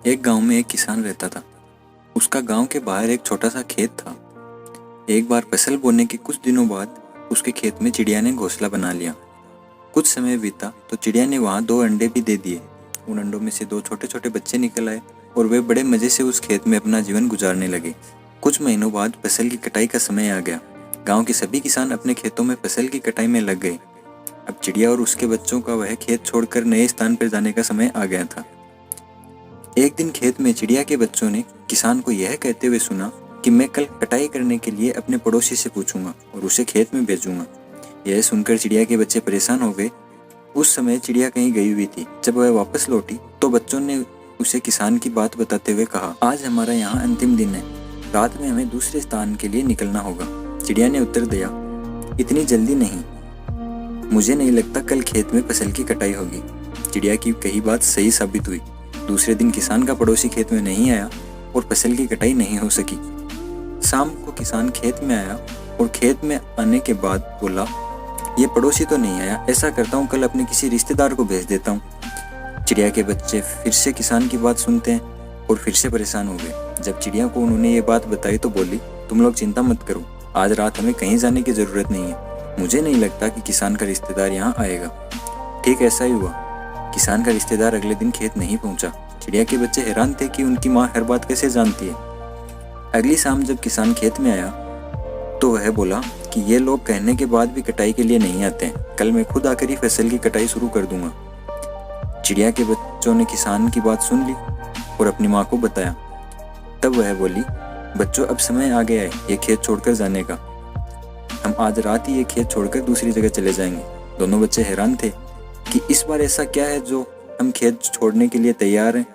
एक गांव में एक किसान रहता था। उसका गांव के बाहर एक छोटा सा खेत था। एक बार फसल बोने के कुछ दिनों बाद उसके खेत में चिड़िया ने घोंसला बना लिया। कुछ समय बीता तो चिड़िया ने वहां 2 अंडे भी दे दिए। उन अंडों में से 2 छोटे छोटे बच्चे निकल आए और वे बड़े मजे से उस खेत में अपना जीवन गुजारने लगे। कुछ महीनों बाद फसल की कटाई का समय आ गया। गाँव के सभी किसान अपने खेतों में फसल की कटाई में लग गए। अब चिड़िया और उसके बच्चों का वह खेत छोड़कर नए स्थान पर जाने का समय आ गया था। एक दिन खेत में चिड़िया के बच्चों ने किसान को यह कहते हुए सुना कि मैं कल कटाई करने के लिए अपने पड़ोसी से पूछूंगा और उसे खेत में भेजूंगा। यह सुनकर चिड़िया के बच्चे परेशान हो गए। उस समय चिड़िया कहीं गई हुई थी। जब वह वापस लौटी तो बच्चों ने उसे किसान की बात बताते हुए कहा, आज हमारा यहाँ अंतिम दिन है, रात में हमें दूसरे स्थान के लिए निकलना होगा। चिड़िया ने उत्तर दिया, इतनी जल्दी नहीं, मुझे नहीं लगता कल खेत में फसल की कटाई होगी। चिड़िया की कही बात सही साबित हुई। दूसरे दिन किसान का पड़ोसी खेत में नहीं आया और फसल की कटाई नहीं हो सकी। शाम को किसान खेत में आया और खेत में आने के बाद बोला, ये पड़ोसी तो नहीं आया, ऐसा करता हूँ कल अपने किसी रिश्तेदार को भेज देता हूँ। चिड़िया के बच्चे फिर से किसान की बात सुनते हैं और फिर से परेशान हो गए। जब चिड़िया को उन्होंने ये बात बताई तो बोली, तुम लोग चिंता मत करो, आज रात हमें कहीं जाने की जरूरत नहीं है। मुझे नहीं लगता कि किसान का रिश्तेदार यहाँ आएगा। ठीक ऐसा ही हुआ। किसान का रिश्तेदार अगले दिन खेत नहीं पहुंचा। चिड़िया के बच्चे हैरान थे कि उनकी माँ हर बात कैसे जानती है। अगली शाम जब किसान खेत में आया तो वह बोला कि ये लोग कहने के बाद भी कटाई के लिए नहीं आते हैं, कल मैं खुद आकर ही फसल की कटाई शुरू कर दूंगा। चिड़िया के बच्चों ने किसान की बात सुन ली और अपनी माँ को बताया। तब वह बोली, बच्चों अब समय आ गया है ये खेत छोड़कर जाने का, हम आज रात ही ये खेत छोड़कर दूसरी जगह चले जाएंगे। दोनों बच्चे हैरान थे कि इस बार ऐसा क्या है जो हम खेत छोड़ने के लिए तैयार हैं।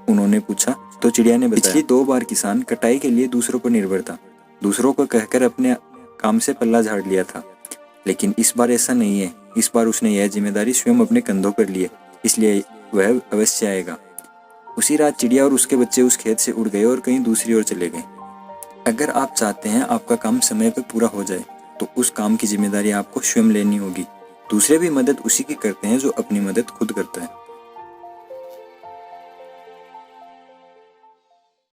उन्होंने पूछा तो चिड़िया ने बताया, पिछली 2 बार किसान कटाई के लिए दूसरों पर निर्भर था, दूसरों को कहकर अपने काम से पल्ला झाड़ लिया था, लेकिन इस बार ऐसा नहीं है। इस बार उसने यह जिम्मेदारी स्वयं अपने कंधों पर ली है, इसलिए वह अवश्य आएगा। उसी रात चिड़िया और उसके बच्चे उस खेत से उड़ गए और कहीं दूसरी ओर चले गए। अगर आप चाहते हैं आपका काम समय पर पूरा हो जाए तो उस काम की जिम्मेदारी आपको स्वयं लेनी होगी। दूसरे भी मदद उसी की करते हैं जो अपनी मदद खुद करता है।